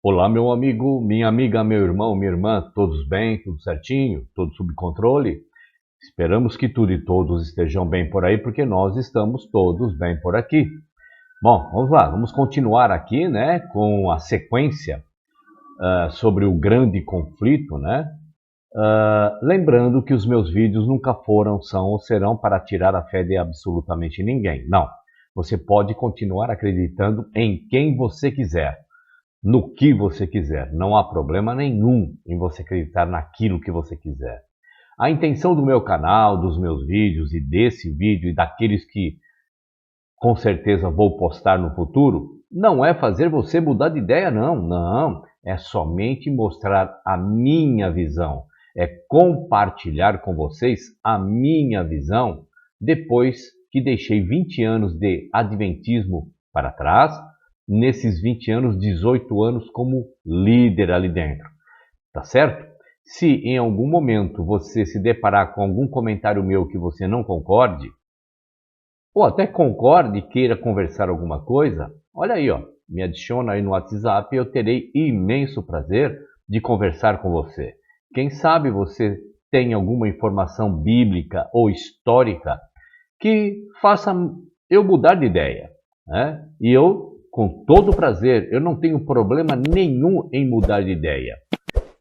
Olá, meu amigo, minha amiga, meu irmão, minha irmã, todos bem, tudo certinho, tudo sob controle? Esperamos que tudo e todos estejam bem por aí, porque nós estamos todos bem por aqui. Bom, vamos lá, vamos continuar aqui, né, com a sequência sobre o grande conflito, né? Lembrando que os meus vídeos nunca foram, são ou serão para tirar a fé de absolutamente ninguém. Não, você pode continuar acreditando em quem você quiser, no que você quiser. Não há problema nenhum em você acreditar naquilo que você quiser. A intenção do meu canal, dos meus vídeos e desse vídeo e daqueles que com certeza vou postar no futuro, não é fazer você mudar de ideia, não. Não, é somente mostrar a minha visão. É compartilhar com vocês a minha visão depois que deixei 20 anos de adventismo para trás, nesses 20 anos, 18 anos como líder ali dentro, tá certo? Se em algum momento você se deparar com algum comentário meu que você não concorde, ou até concorde e queira conversar alguma coisa, olha aí, ó, me adiciona aí no WhatsApp e eu terei imenso prazer de conversar com você. Quem sabe você tem alguma informação bíblica ou histórica que faça eu mudar de ideia, né? E eu, com todo prazer, eu não tenho problema nenhum em mudar de ideia,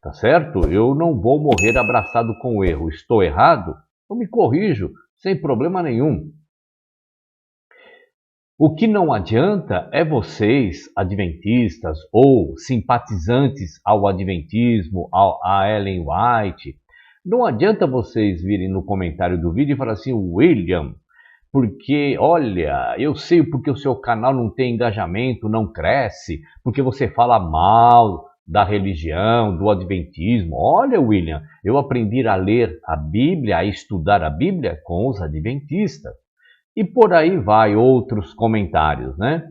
tá certo? Eu não vou morrer abraçado com o erro. Estou errado? Eu me corrijo, sem problema nenhum. O que não adianta é vocês, adventistas ou simpatizantes ao adventismo, a Ellen White, não adianta vocês virem no comentário do vídeo e falar assim, William, porque, olha, eu sei porque o seu canal não tem engajamento, não cresce, porque você fala mal da religião, do adventismo. Olha, William, eu aprendi a ler a Bíblia, a estudar a Bíblia com os adventistas. E por aí vai outros comentários, né?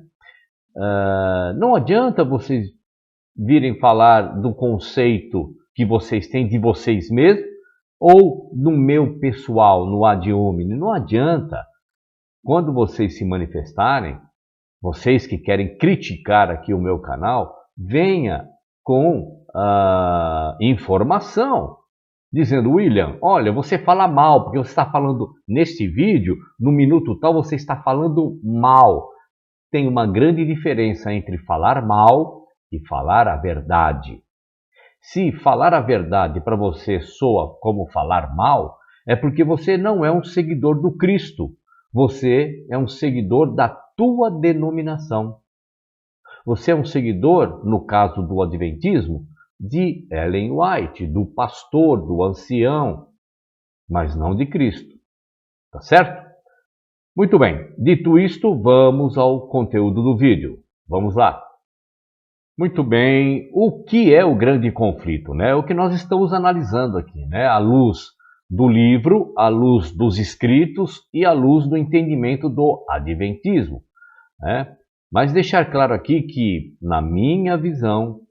Não adianta vocês virem falar do conceito que vocês têm de vocês mesmos ou no meu pessoal, no ad hominem. Não adianta. Quando vocês se manifestarem, vocês que querem criticar aqui o meu canal, venha com informação. Dizendo, William, olha, você fala mal, porque você está falando neste vídeo, no minuto tal, você está falando mal. Tem uma grande diferença entre falar mal e falar a verdade. Se falar a verdade para você soa como falar mal, é porque você não é um seguidor do Cristo. Você é um seguidor da tua denominação. Você é um seguidor, no caso do Adventismo, de Ellen White, do pastor, do ancião, mas não de Cristo. Tá certo? Muito bem, dito isto, vamos ao conteúdo do vídeo. Vamos lá. Muito bem, o que é o grande conflito, né? O que nós estamos analisando aqui, né? À luz do livro, à luz dos escritos e à luz do entendimento do adventismo, né? Mas deixar claro aqui que, na minha visão,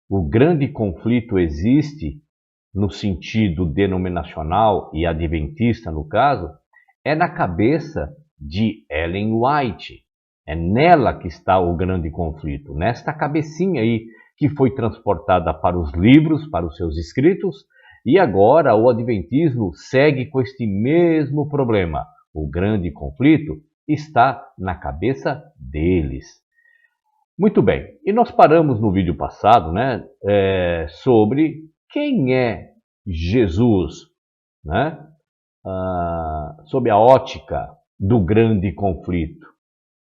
o grande conflito existe, no sentido denominacional e adventista, no caso, é na cabeça de Ellen White. É nela que está o grande conflito, nesta cabecinha aí que foi transportada para os livros, para os seus escritos, e agora o adventismo segue com este mesmo problema. O grande conflito está na cabeça deles. Muito bem, e nós paramos no vídeo passado, né, sobre quem é Jesus, né, sob a ótica do grande conflito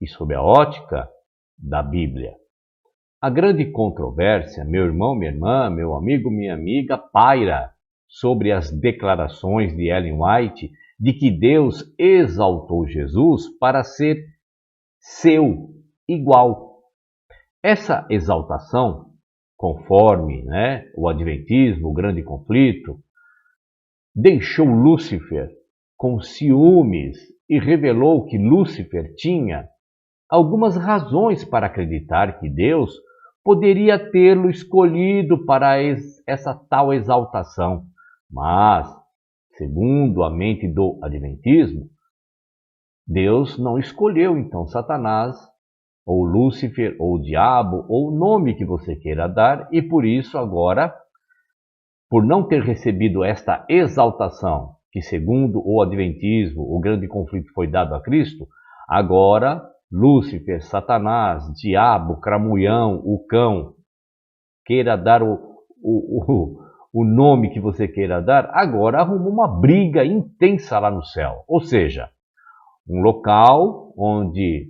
e sob a ótica da Bíblia. A grande controvérsia, meu irmão, minha irmã, meu amigo, minha amiga, paira sobre as declarações de Ellen White de que Deus exaltou Jesus para ser seu igual. Essa exaltação, conforme, né, o adventismo, o grande conflito, deixou Lúcifer com ciúmes e revelou que Lúcifer tinha algumas razões para acreditar que Deus poderia tê-lo escolhido para essa tal exaltação. Mas, segundo a mente do adventismo, Deus não escolheu então Satanás ou Lúcifer, ou diabo, ou o nome que você queira dar, e por isso agora, por não ter recebido esta exaltação, que segundo o Adventismo, o grande conflito foi dado a Cristo, agora Lúcifer, Satanás, diabo, cramulhão, o cão, queira dar o nome que você queira dar, agora arruma uma briga intensa lá no céu. Ou seja, um local onde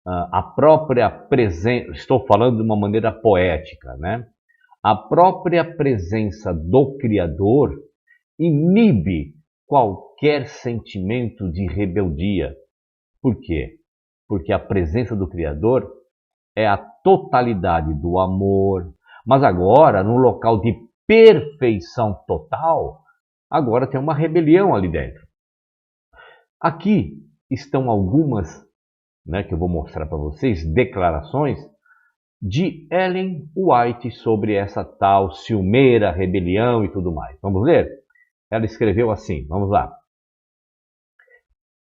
a própria presença, estou falando de uma maneira poética, né? A própria presença do Criador inibe qualquer sentimento de rebeldia. Por quê? Porque a presença do Criador é a totalidade do amor. Mas agora, num local de perfeição total, agora tem uma rebelião ali dentro. Aqui estão algumas, que eu vou mostrar para vocês, declarações de Ellen White sobre essa tal ciumeira, rebelião e tudo mais. Vamos ler? Ela escreveu assim, vamos lá.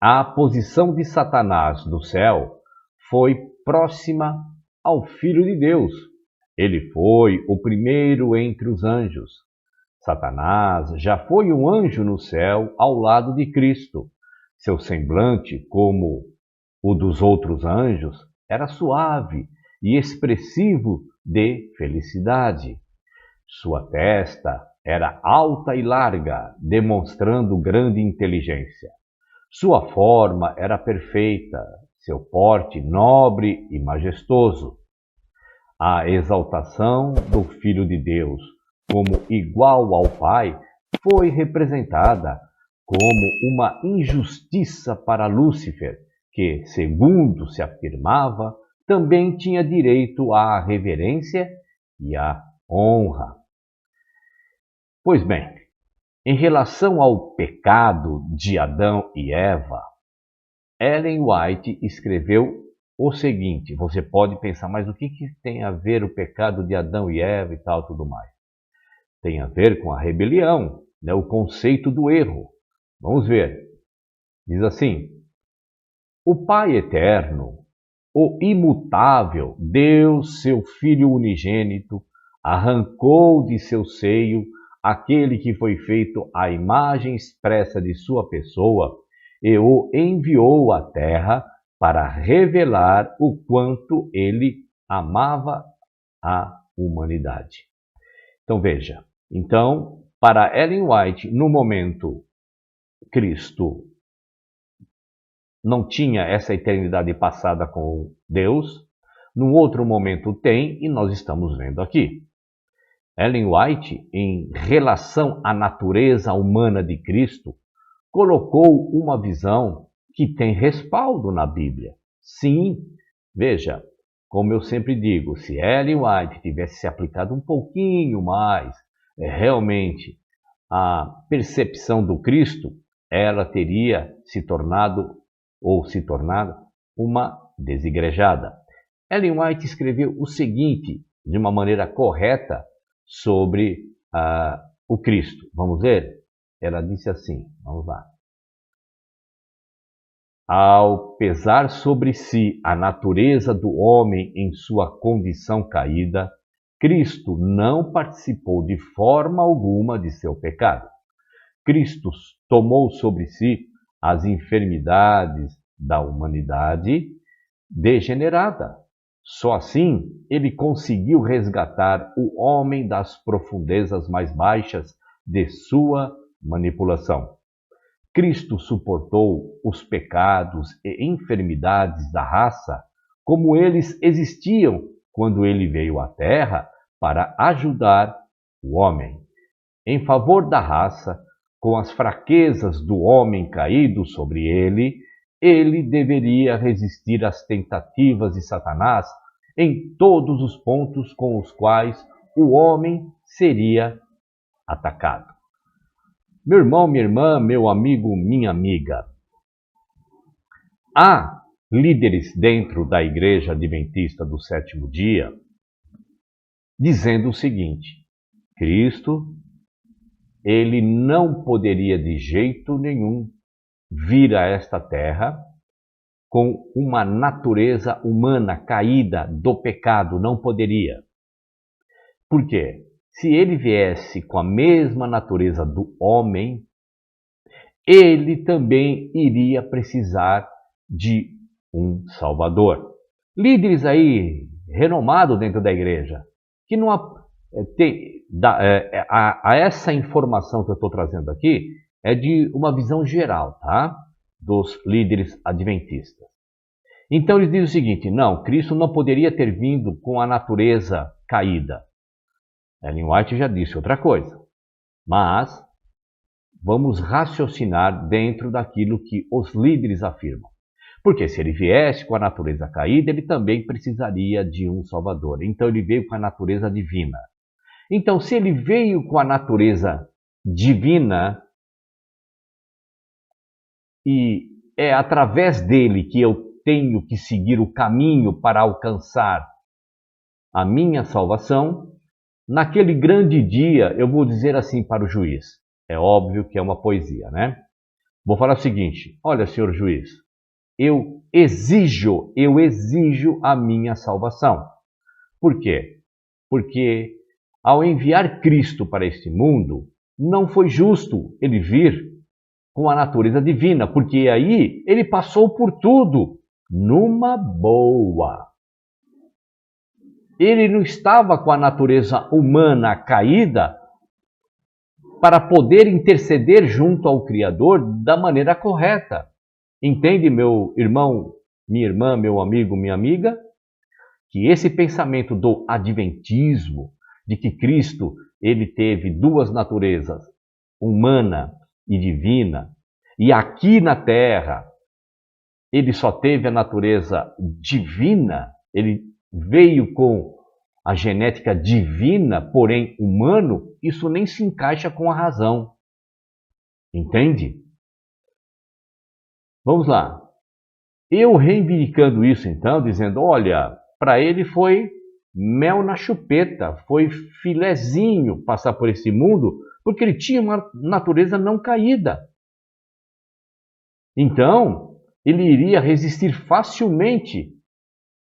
A posição de Satanás no céu foi próxima ao Filho de Deus. Ele foi o primeiro entre os anjos. Satanás já foi um anjo no céu ao lado de Cristo. Seu semblante, como o dos outros anjos, era suave e expressivo de felicidade. Sua testa era alta e larga, demonstrando grande inteligência. Sua forma era perfeita, seu porte nobre e majestoso. A exaltação do Filho de Deus como igual ao Pai foi representada como uma injustiça para Lúcifer, que, segundo se afirmava, também tinha direito à reverência e à honra. Pois bem, em relação ao pecado de Adão e Eva, Ellen White escreveu o seguinte, você pode pensar, mas o que tem a ver o pecado de Adão e Eva e tal, tudo mais? Tem a ver com a rebelião, o conceito do erro. Vamos ver. Diz assim, o Pai Eterno, o imutável Deus, seu Filho unigênito, arrancou de seu seio aquele que foi feito à imagem expressa de sua pessoa e o enviou à terra para revelar o quanto ele amava a humanidade. Então veja, para Ellen White, no momento, Cristo não tinha essa eternidade passada com Deus, num outro momento tem, e nós estamos vendo aqui. Ellen White, em relação à natureza humana de Cristo, colocou uma visão que tem respaldo na Bíblia. Sim, veja, como eu sempre digo, se Ellen White tivesse se aplicado um pouquinho mais, realmente, a percepção do Cristo, ela teria se tornado uma desigrejada. Ellen White escreveu o seguinte, de uma maneira correta, sobre o Cristo. Vamos ver? Ela disse assim, vamos lá. Ao pesar sobre si a natureza do homem em sua condição caída, Cristo não participou de forma alguma de seu pecado. Cristo tomou sobre si as enfermidades da humanidade degenerada. Só assim ele conseguiu resgatar o homem das profundezas mais baixas de sua manipulação. Cristo suportou os pecados e enfermidades da raça como eles existiam quando ele veio à Terra para ajudar o homem. Em favor da raça, com as fraquezas do homem caído sobre ele, ele deveria resistir às tentativas de Satanás em todos os pontos com os quais o homem seria atacado. Meu irmão, minha irmã, meu amigo, minha amiga, há líderes dentro da Igreja Adventista do Sétimo Dia dizendo o seguinte: Cristo, ele não poderia de jeito nenhum vir a esta terra com uma natureza humana caída do pecado, não poderia. Por quê? Se ele viesse com a mesma natureza do homem, ele também iria precisar de um Salvador. Líderes aí renomados dentro da igreja, que não a essa informação que eu estou trazendo aqui é de uma visão geral, tá? Dos líderes adventistas. Então eles dizem o seguinte: não, Cristo não poderia ter vindo com a natureza caída. Ellen White já disse outra coisa, mas vamos raciocinar dentro daquilo que os líderes afirmam. Porque se ele viesse com a natureza caída, ele também precisaria de um Salvador. Então ele veio com a natureza divina. Então, se ele veio com a natureza divina, e é através dele que eu tenho que seguir o caminho para alcançar a minha salvação, naquele grande dia eu vou dizer assim para o juiz. É óbvio que é uma poesia, né? Vou falar o seguinte: olha, senhor juiz, eu exijo a minha salvação. Por quê? Porque ao enviar Cristo para este mundo, não foi justo ele vir com a natureza divina, porque aí ele passou por tudo numa boa. Ele não estava com a natureza humana caída para poder interceder junto ao Criador da maneira correta. Entende, meu irmão, minha irmã, meu amigo, minha amiga? Que esse pensamento do adventismo, de que Cristo ele teve duas naturezas, humana e divina, e aqui na Terra ele só teve a natureza divina, ele veio com a genética divina, porém humano, isso nem se encaixa com a razão. Entende? Vamos lá. Eu reivindicando isso então, dizendo, olha, para ele foi mel na chupeta, foi filezinho passar por esse mundo, porque ele tinha uma natureza não caída. Então, ele iria resistir facilmente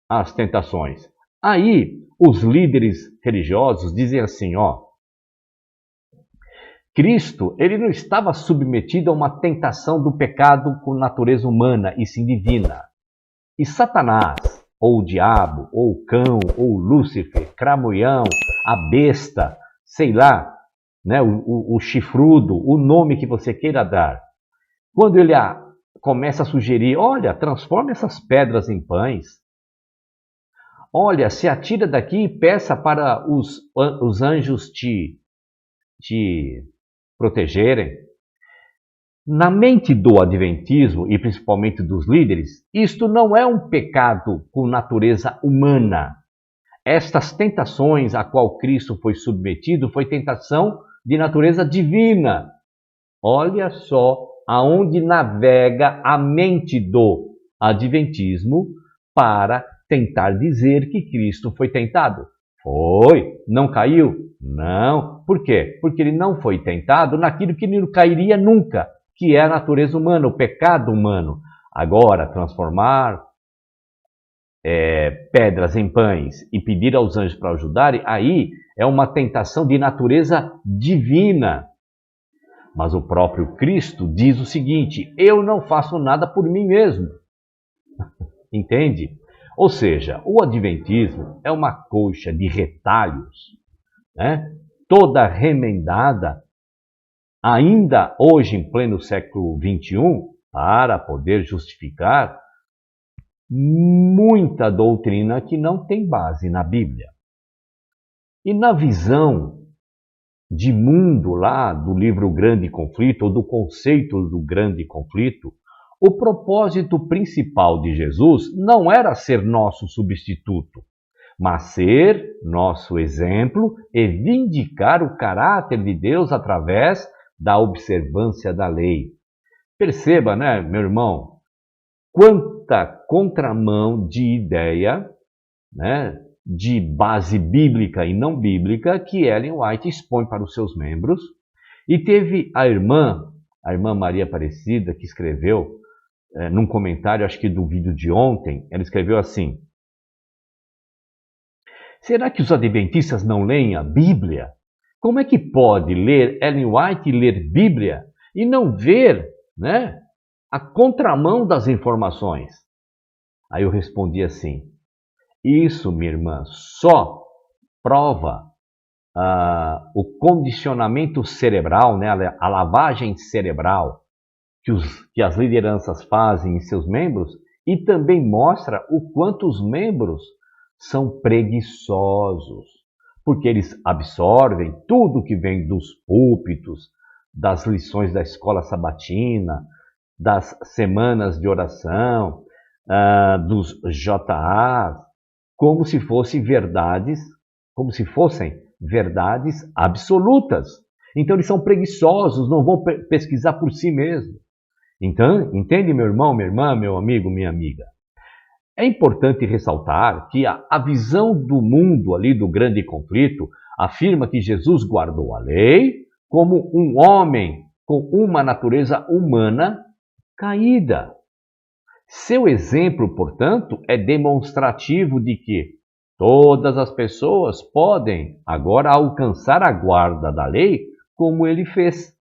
às tentações. Aí, os líderes religiosos dizem assim, ó, Cristo, ele não estava submetido a uma tentação do pecado com natureza humana e sim divina. E Satanás, ou o diabo, ou o cão, ou Lúcifer, Cramunhão, a besta, sei lá, né, o chifrudo, o nome que você queira dar. Quando ele começa a sugerir, olha, transforma essas pedras em pães. Olha, se atira daqui e peça para os anjos te protegerem. Na mente do adventismo, e principalmente dos líderes, isto não é um pecado com natureza humana. Estas tentações a qual Cristo foi submetido foi tentação de natureza divina. Olha só aonde navega a mente do adventismo para tentar dizer que Cristo foi tentado. Foi. Não caiu? Não. Por quê? Porque ele não foi tentado naquilo que não cairia nunca, que é a natureza humana, o pecado humano. Agora, transformar pedras em pães e pedir aos anjos para ajudarem, aí é uma tentação de natureza divina. Mas o próprio Cristo diz o seguinte, eu não faço nada por mim mesmo. Entende? Ou seja, o adventismo é uma coxa de retalhos, né? Toda remendada, ainda hoje em pleno século XXI, para poder justificar muita doutrina que não tem base na Bíblia. E na visão de mundo lá do livro Grande Conflito, ou do conceito do Grande Conflito, o propósito principal de Jesus não era ser nosso substituto, mas ser nosso exemplo e vindicar o caráter de Deus através da observância da lei. Perceba, né, meu irmão, quanta contramão de ideia, né, de base bíblica e não bíblica que Ellen White expõe para os seus membros. E teve a irmã Maria Aparecida, que escreveu num comentário, acho que do vídeo de ontem, ela escreveu assim: será que os adventistas não leem a Bíblia? Como é que pode ler Ellen White e ler Bíblia e não ver, né, a contramão das informações? Aí eu respondi assim: isso, minha irmã, só prova o condicionamento cerebral, né, a lavagem cerebral que as lideranças fazem em seus membros, e também mostra o quanto os membros são preguiçosos, porque eles absorvem tudo que vem dos púlpitos, das lições da escola sabatina, das semanas de oração, dos JAs, como se fossem verdades, como se fossem verdades absolutas. Então eles são preguiçosos, não vão pesquisar por si mesmos. Então, entende, meu irmão, minha irmã, meu amigo, minha amiga? É importante ressaltar que a visão do mundo ali do grande conflito afirma que Jesus guardou a lei como um homem com uma natureza humana caída. Seu exemplo, portanto, é demonstrativo de que todas as pessoas podem agora alcançar a guarda da lei como ele fez.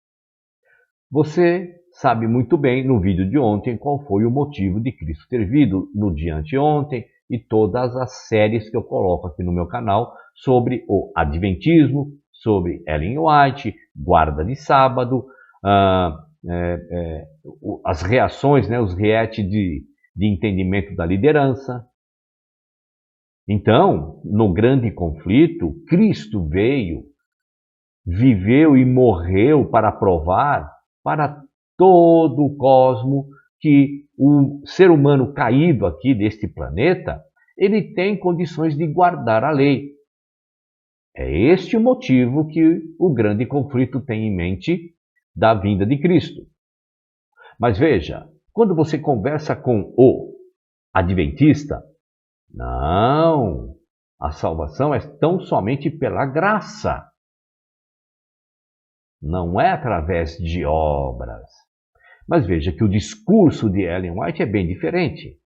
Você sabe muito bem no vídeo de ontem qual foi o motivo de Cristo ter vindo no dia anteontem e todas as séries que eu coloco aqui no meu canal sobre o Adventismo, sobre Ellen White, guarda de sábado, as reações, né, os react de entendimento da liderança. Então, no grande conflito, Cristo veio, viveu e morreu para provar para todo o cosmo que o ser humano caído aqui deste planeta, ele tem condições de guardar a lei. É este o motivo que o grande conflito tem em mente da vinda de Cristo. Mas veja, quando você conversa com o adventista, não, a salvação é tão somente pela graça. Não é através de obras. Mas veja que o discurso de Ellen White é bem diferente,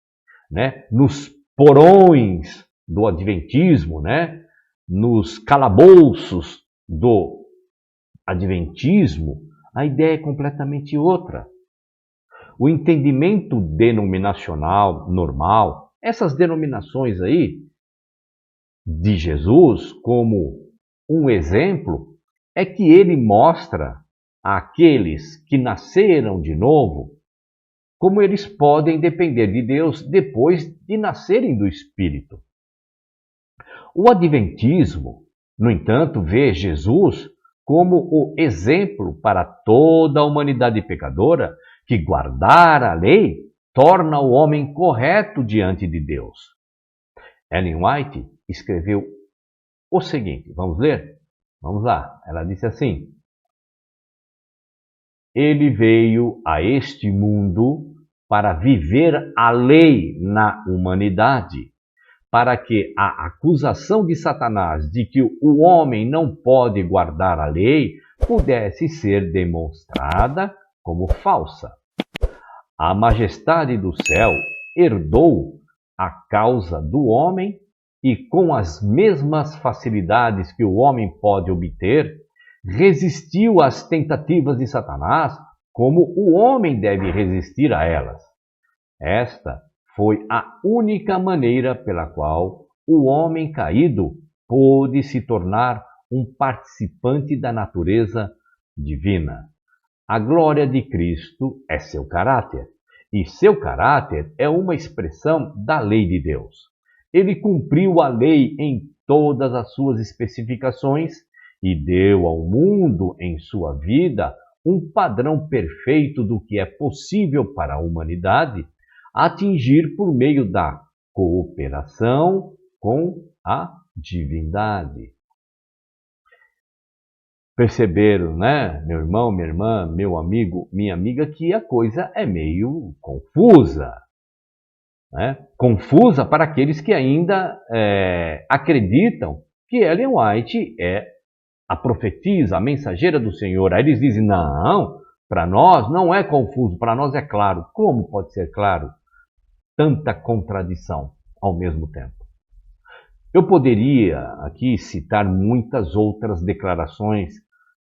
né? Nos porões do adventismo, né? Nos calabouços do adventismo, a ideia é completamente outra. O entendimento denominacional normal, essas denominações aí de Jesus como um exemplo, é que ele mostra àqueles que nasceram de novo como eles podem depender de Deus depois de nascerem do Espírito. O Adventismo, no entanto, vê Jesus como o exemplo para toda a humanidade pecadora que guardar a lei torna o homem correto diante de Deus. Ellen White escreveu o seguinte, vamos ler? Vamos lá, ela disse assim: ele veio a este mundo para viver a lei na humanidade, para que a acusação de Satanás de que o homem não pode guardar a lei pudesse ser demonstrada como falsa. A majestade do céu herdou a causa do homem e, com as mesmas facilidades que o homem pode obter, resistiu às tentativas de Satanás como o homem deve resistir a elas. Esta foi a única maneira pela qual o homem caído pôde se tornar um participante da natureza divina. A glória de Cristo é seu caráter, e seu caráter é uma expressão da lei de Deus. Ele cumpriu a lei em todas as suas especificações e deu ao mundo em sua vida um padrão perfeito do que é possível para a humanidade atingir por meio da cooperação com a divindade. Perceberam, né, meu irmão, minha irmã, meu amigo, minha amiga, que a coisa é meio confusa. Né? Confusa para aqueles que ainda acreditam que Ellen White é a profetisa, a mensageira do Senhor. Aí eles dizem, não, Para nós não é confuso, para nós é claro. Como pode ser claro? Tanta contradição ao mesmo tempo. Eu poderia aqui citar muitas outras declarações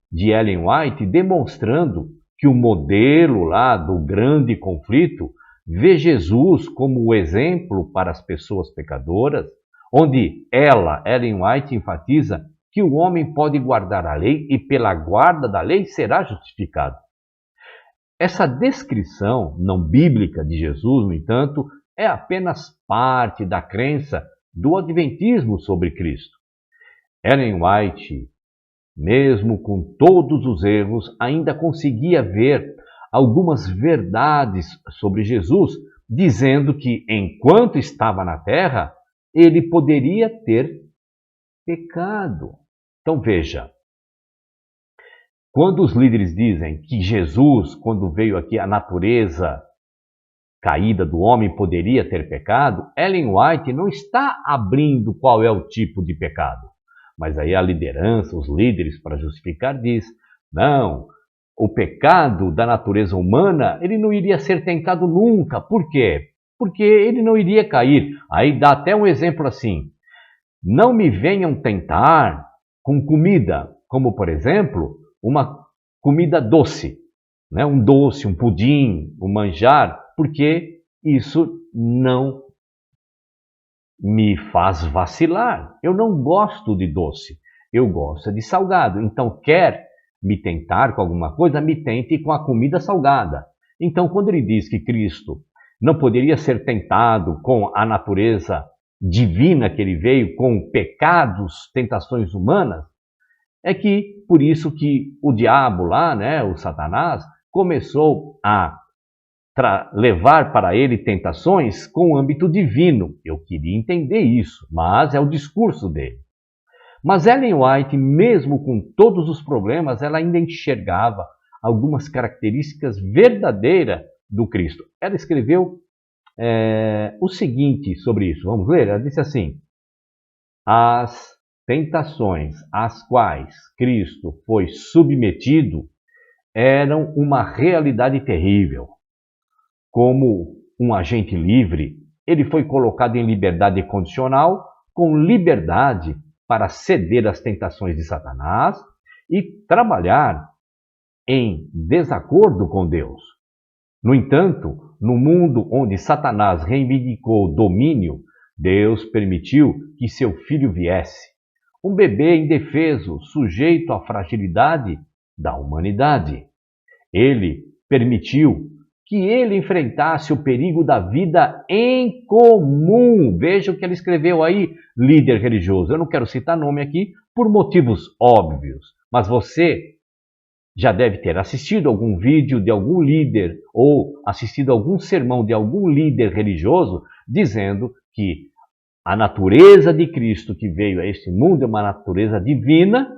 de Ellen White demonstrando que o modelo lá do grande conflito vê Jesus como o exemplo para as pessoas pecadoras, onde Ellen White, enfatiza que o homem pode guardar a lei e pela guarda da lei será justificado. Essa descrição não bíblica de Jesus, no entanto, é apenas parte da crença do adventismo sobre Cristo. Ellen White, mesmo com todos os erros, ainda conseguia ver algumas verdades sobre Jesus, dizendo que enquanto estava na terra, ele poderia ter pecado. Então veja, quando os líderes dizem que Jesus, quando veio aqui a natureza caída do homem, poderia ter pecado, Ellen White não está abrindo qual é o tipo de pecado. Mas aí a liderança, os líderes, para justificar, diz, não, o pecado da natureza humana, ele não iria ser tentado nunca. Por quê? Porque ele não iria cair. Aí dá até um exemplo assim, não me venham tentar com comida, como por exemplo, uma comida doce, né? Um doce, um pudim, um manjar, porque isso não me faz vacilar. Eu não gosto de doce, eu gosto de salgado. Então, quer me tentar com alguma coisa, me tente com a comida salgada. Então, quando ele diz que Cristo não poderia ser tentado com a natureza divina que ele veio, com pecados, tentações humanas, é que por isso que o diabo lá, né, o Satanás, começou a levar para ele tentações com o âmbito divino. Eu queria entender isso, mas é o discurso dele. Mas Ellen White, mesmo com todos os problemas, ela ainda enxergava algumas características verdadeiras do Cristo. Ela escreveu o seguinte sobre isso. Vamos ler? Ela disse assim, as tentações às quais Cristo foi submetido eram uma realidade terrível. Como um agente livre, ele foi colocado em liberdade condicional, com liberdade para ceder às tentações de Satanás e trabalhar em desacordo com Deus. No entanto, no mundo onde Satanás reivindicou domínio, Deus permitiu que seu filho viesse, um bebê indefeso, sujeito à fragilidade da humanidade. Ele permitiu que ele enfrentasse o perigo da vida em comum. Veja o que ele escreveu aí, líder religioso. Eu não quero citar nome aqui por motivos óbvios, mas você já deve ter assistido algum vídeo de algum líder ou assistido algum sermão de algum líder religioso dizendo que a natureza de Cristo que veio a este mundo é uma natureza divina,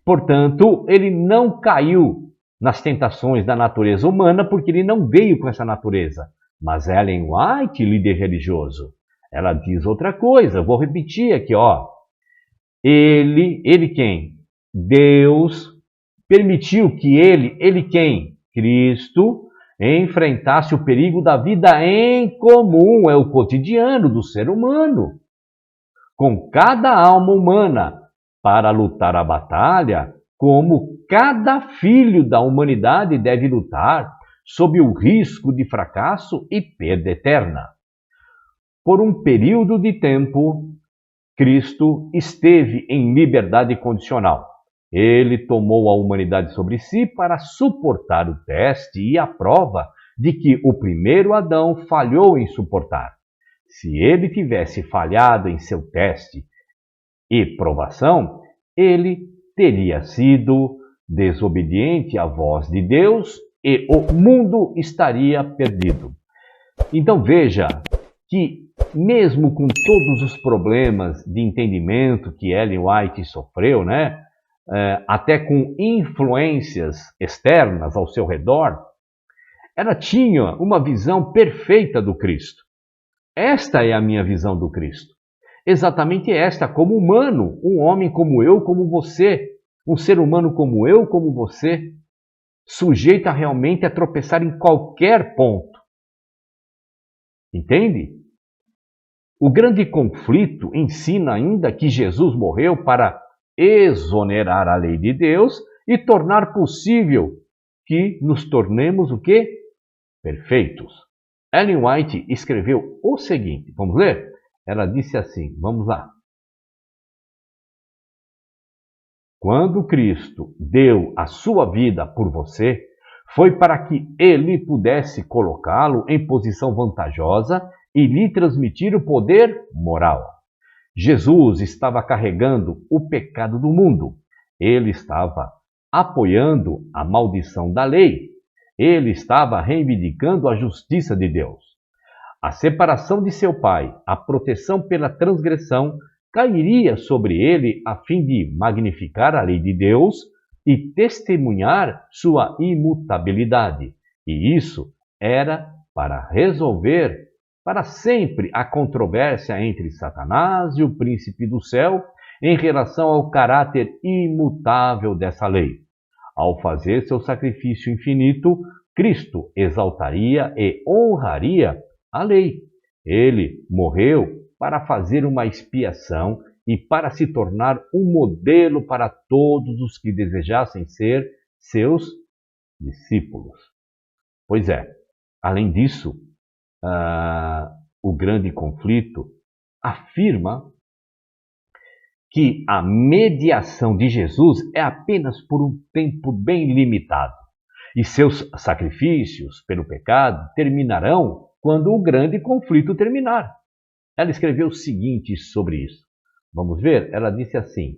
portanto, ele não caiu nas tentações da natureza humana, porque ele não veio com essa natureza. Mas Ellen White, líder religioso, ela diz outra coisa. Vou repetir aqui, ó. Ele quem? Deus permitiu que ele quem? Cristo, enfrentasse o perigo da vida em comum, é o cotidiano do ser humano, com cada alma humana, para lutar a batalha, como cada filho da humanidade deve lutar sob o risco de fracasso e perda eterna. Por um período de tempo, Cristo esteve em liberdade condicional. Ele tomou a humanidade sobre si para suportar o teste e a prova de que o primeiro Adão falhou em suportar. Se ele tivesse falhado em seu teste e provação, ele teria sido desobediente à voz de Deus e o mundo estaria perdido. Então veja que mesmo com todos os problemas de entendimento que Ellen White sofreu, né, até com influências externas ao seu redor, ela tinha uma visão perfeita do Cristo. Esta é a minha visão do Cristo. Exatamente esta, como humano, um homem como eu, como você, um ser humano como eu, como você. sujeita realmente a tropeçar em qualquer ponto. Entende? O grande conflito ensina ainda que Jesus morreu para exonerar a lei de Deus e tornar possível que nos tornemos o quê? Perfeitos. Ellen White escreveu o seguinte, vamos ler? Ela disse assim, vamos lá. Quando Cristo deu a sua vida por você, foi para que ele pudesse colocá-lo em posição vantajosa e lhe transmitir o poder moral. Jesus estava carregando o pecado do mundo. Ele estava apoiando a maldição da lei. Ele estava reivindicando a justiça de Deus. A separação de seu pai, a proteção pela transgressão, cairia sobre ele a fim de magnificar a lei de Deus e testemunhar sua imutabilidade. E isso era para resolver para sempre a controvérsia entre Satanás e o príncipe do céu em relação ao caráter imutável dessa lei. Ao fazer seu sacrifício infinito, Cristo exaltaria e honraria a lei. Ele morreu para fazer uma expiação e para se tornar um modelo para todos os que desejassem ser seus discípulos. Pois é, além disso, o grande conflito afirma que a mediação de Jesus é apenas por um tempo bem limitado e seus sacrifícios pelo pecado terminarão quando o grande conflito terminar. Ela escreveu o seguinte sobre isso. Vamos ver? Ela disse assim: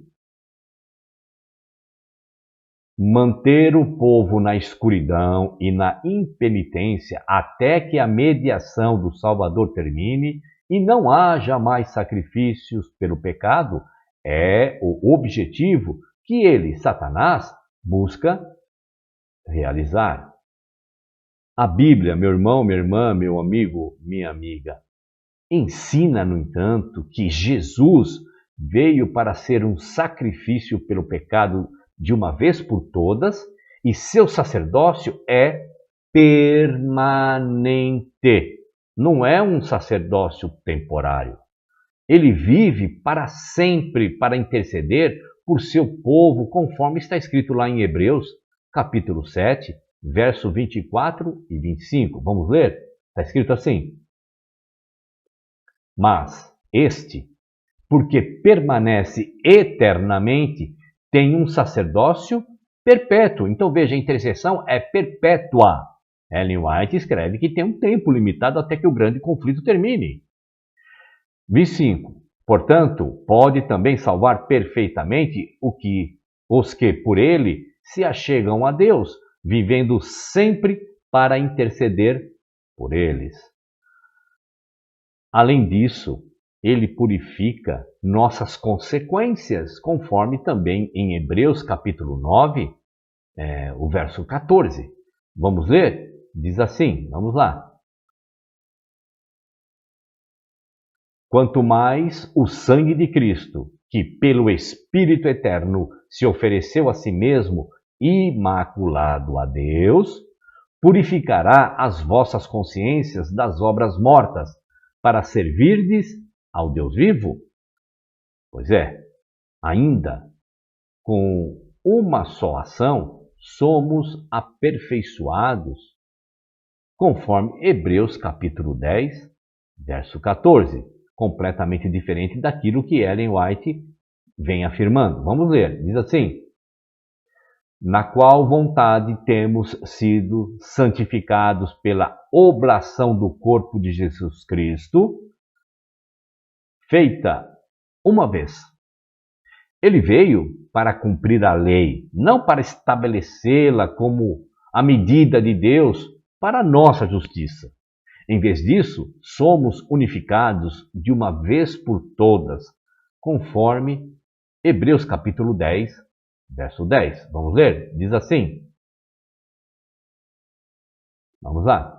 manter o povo na escuridão e na impenitência até que a mediação do Salvador termine e não haja mais sacrifícios pelo pecado é o objetivo que ele, Satanás, busca realizar. A Bíblia, meu irmão, minha irmã, meu amigo, minha amiga, ensina, no entanto, que Jesus veio para ser um sacrifício pelo pecado de uma vez por todas e seu sacerdócio é permanente. Não é um sacerdócio temporário. Ele vive para sempre para interceder por seu povo, conforme está escrito lá em Hebreus, capítulo 7, verso 24 e 25. Vamos ler? Está escrito assim: mas este, porque permanece eternamente, tem um sacerdócio perpétuo. Então veja, a intercessão é perpétua. Ellen White escreve que tem um tempo limitado até que o grande conflito termine. 25. Portanto, pode também salvar perfeitamente os que por ele se achegam a Deus, vivendo sempre para interceder por eles. Além disso, ele purifica nossas consequências, conforme também em Hebreus capítulo 9, o verso 14. Vamos ler? Diz assim, vamos lá. Quanto mais o sangue de Cristo, que pelo Espírito Eterno se ofereceu a si mesmo imaculado a Deus, purificará as vossas consciências das obras mortas, para servirdes ao Deus vivo? Pois é, ainda com uma só ação, somos aperfeiçoados, conforme Hebreus capítulo 10, verso 14. Completamente diferente daquilo que Ellen White vem afirmando. Vamos ler, diz assim: na qual vontade temos sido santificados pela oblação do corpo de Jesus Cristo, feita uma vez. Ele veio para cumprir a lei, não para estabelecê-la como a medida de Deus para a nossa justiça. Em vez disso, somos unificados de uma vez por todas, conforme Hebreus capítulo 10, verso 10. Vamos ler? Diz assim. Vamos lá.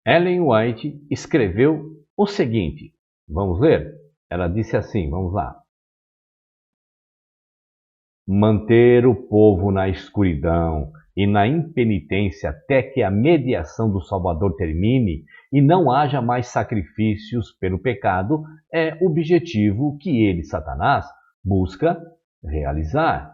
Ellen White escreveu o seguinte, vamos ler? Ela disse assim, vamos lá. Manter o povo na escuridão e na impenitência até que a mediação do Salvador termine e não haja mais sacrifícios pelo pecado é o objetivo que ele, Satanás, busca realizar.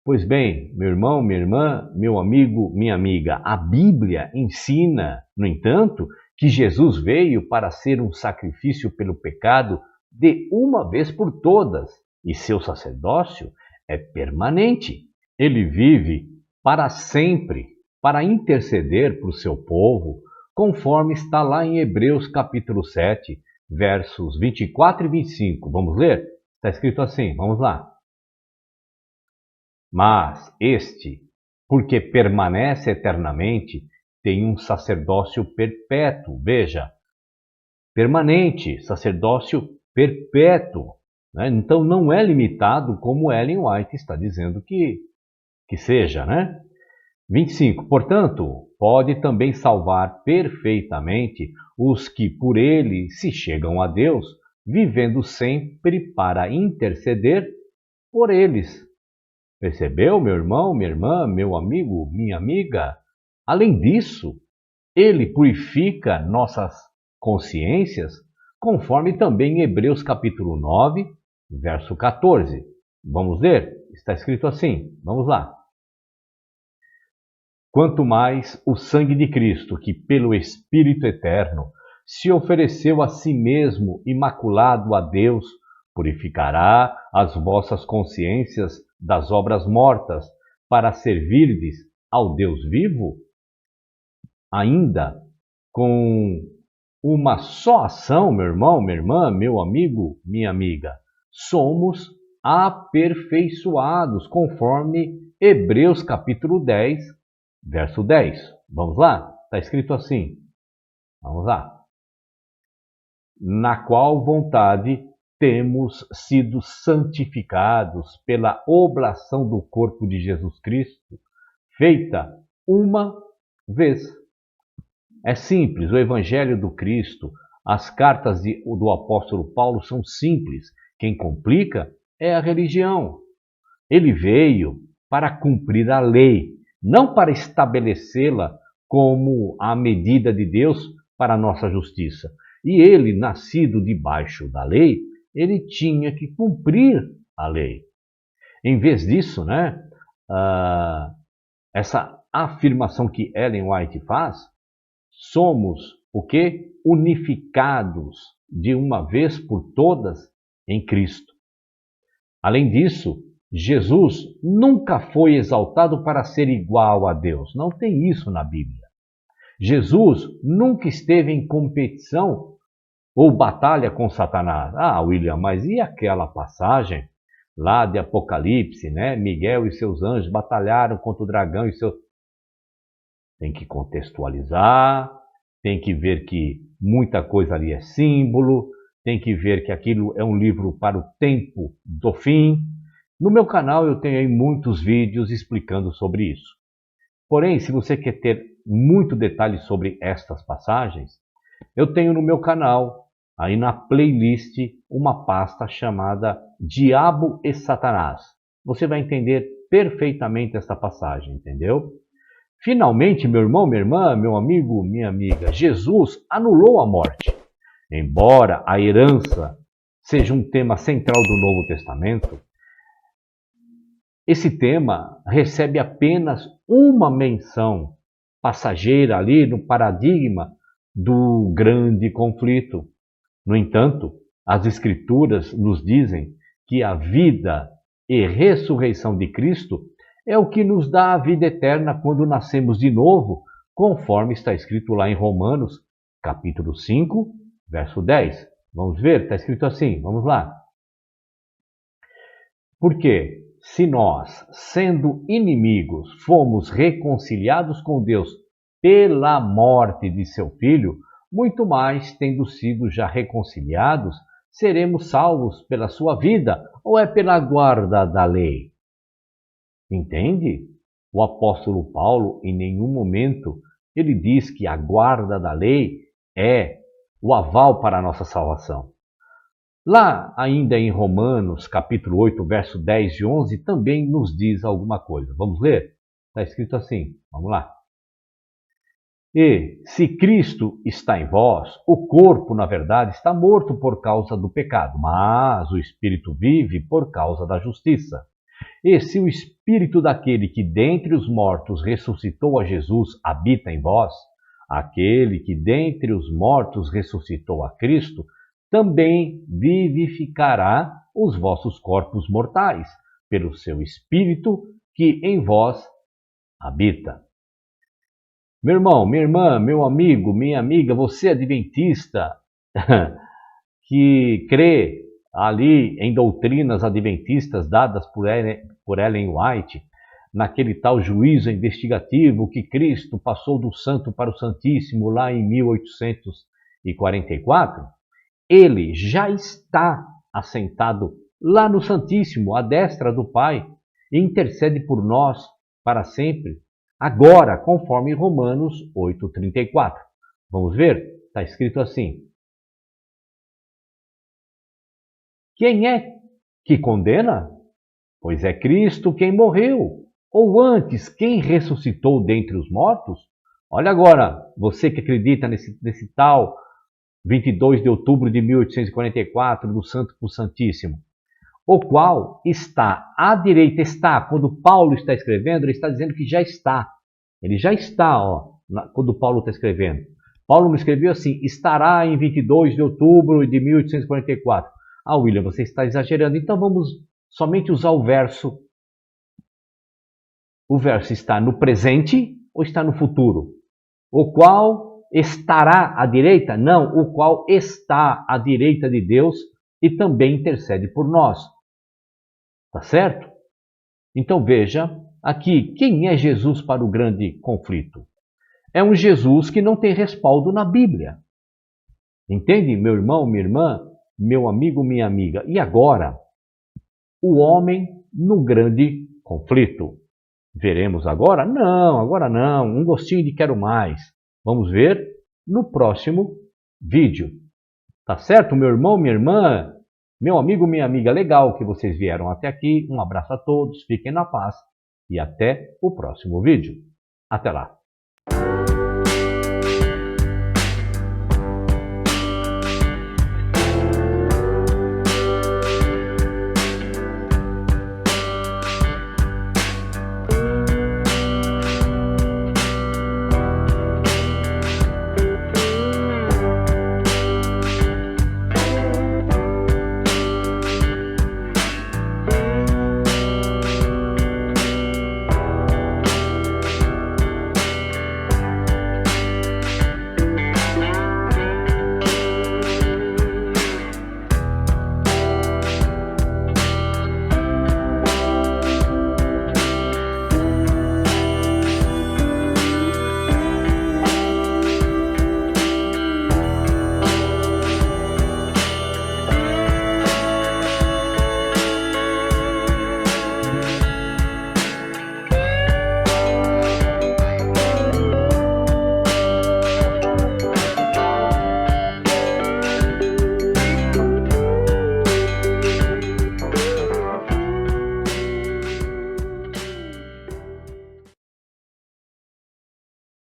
Pois bem, meu irmão, minha irmã, meu amigo, minha amiga, a Bíblia ensina, no entanto, que Jesus veio para ser um sacrifício pelo pecado de uma vez por todas, e seu sacerdócio é permanente. Ele vive para sempre, para interceder por seu povo, conforme está lá em Hebreus capítulo 7, versos 24 e 25. Vamos ler? Está escrito assim, vamos lá. Mas este, porque permanece eternamente, tem um sacerdócio perpétuo. Veja, permanente, sacerdócio perpétuo. Né? Então não é limitado como Ellen White está dizendo que seja, né? 25. Portanto, pode também salvar perfeitamente os que por ele se chegam a Deus, vivendo sempre para interceder por eles. Percebeu, meu irmão, minha irmã, meu amigo, minha amiga? Além disso, ele purifica nossas consciências, conforme também em Hebreus capítulo 9, verso 14. Vamos ler? Está escrito assim, vamos lá. Quanto mais o sangue de Cristo, que pelo Espírito Eterno se ofereceu a si mesmo imaculado a Deus, purificará as vossas consciências das obras mortas, para servirdes ao Deus vivo? Ainda com uma só ação, meu irmão, minha irmã, meu amigo, minha amiga, somos aperfeiçoados, conforme Hebreus capítulo 10, verso 10. Vamos lá? Está escrito assim. Vamos lá. Na qual vontade temos sido santificados pela oblação do corpo de Jesus Cristo, feita uma vez. É simples, o Evangelho do Cristo, as cartas do apóstolo Paulo são simples. Quem complica é a religião. Ele veio para cumprir a lei, não para estabelecê-la como a medida de Deus para a nossa justiça. E ele, nascido debaixo da lei, ele tinha que cumprir a lei. Em vez disso, né, essa afirmação que Ellen White faz, somos o quê? Unificados de uma vez por todas em Cristo. Além disso, Jesus nunca foi exaltado para ser igual a Deus. Não tem isso na Bíblia. Jesus nunca esteve em competição ou batalha com Satanás. Ah, William, mas e aquela passagem lá de Apocalipse, né? Miguel e seus anjos batalharam contra o dragão e seus... Tem que contextualizar, tem que ver que muita coisa ali é símbolo, tem que ver que aquilo é um livro para o tempo do fim. No meu canal eu tenho aí muitos vídeos explicando sobre isso. Porém, se você quer ter muito detalhe sobre estas passagens, eu tenho no meu canal, aí na playlist, uma pasta chamada Diabo e Satanás. Você vai entender perfeitamente esta passagem, entendeu? Finalmente, meu irmão, minha irmã, meu amigo, minha amiga, Jesus anulou a morte. Embora a herança seja um tema central do Novo Testamento, esse tema recebe apenas uma menção passageira ali no paradigma do grande conflito. No entanto, as Escrituras nos dizem que a vida e ressurreição de Cristo é o que nos dá a vida eterna quando nascemos de novo, conforme está escrito lá em Romanos, capítulo 5, verso 10. Vamos ver, está escrito assim, vamos lá. Porque se nós, sendo inimigos, fomos reconciliados com Deus pela morte de seu Filho, muito mais, tendo sido já reconciliados, seremos salvos pela sua vida, ou é pela guarda da lei? Entende? O apóstolo Paulo em nenhum momento ele diz que a guarda da lei é o aval para a nossa salvação. Lá ainda em Romanos, capítulo 8, verso 10 e 11, também nos diz alguma coisa. Vamos ler? Está escrito assim, vamos lá. E se Cristo está em vós, o corpo, na verdade, está morto por causa do pecado, mas o Espírito vive por causa da justiça. E se o Espírito daquele que dentre os mortos ressuscitou a Jesus habita em vós, aquele que dentre os mortos ressuscitou a Cristo, também vivificará os vossos corpos mortais, pelo seu Espírito que em vós habita. Meu irmão, minha irmã, meu amigo, minha amiga, você adventista que crê ali em doutrinas adventistas dadas por Ellen White, naquele tal juízo investigativo que Cristo passou do santo para o santíssimo lá em 1844, ele já está assentado lá no Santíssimo, à destra do Pai, e intercede por nós para sempre. Agora, conforme Romanos 8,34. Vamos ver? Está escrito assim. Quem é que condena? Pois é Cristo quem morreu. Ou antes, quem ressuscitou dentre os mortos? Olha agora, você que acredita nesse tal 22 de outubro de 1844, do Santo para o Santíssimo. O qual está à direita, quando Paulo está escrevendo, ele está dizendo que já está. Ele já está, quando Paulo está escrevendo. Paulo não escreveu assim, estará em 22 de outubro de 1844. Ah, William, você está exagerando. Então vamos somente usar o verso. O verso está no presente ou está no futuro? O qual estará à direita? Não, o qual está à direita de Deus e também intercede por nós. Tá certo? Então veja aqui, quem é Jesus para o grande conflito? É um Jesus que não tem respaldo na Bíblia. Entende, meu irmão, minha irmã, meu amigo, minha amiga? E agora, o homem no grande conflito. Veremos agora? Não, agora não. Um gostinho de quero mais. Vamos ver no próximo vídeo. Tá certo, meu irmão, minha irmã? Meu amigo, minha amiga, legal que vocês vieram até aqui. Um abraço a todos, fiquem na paz e até o próximo vídeo. Até lá!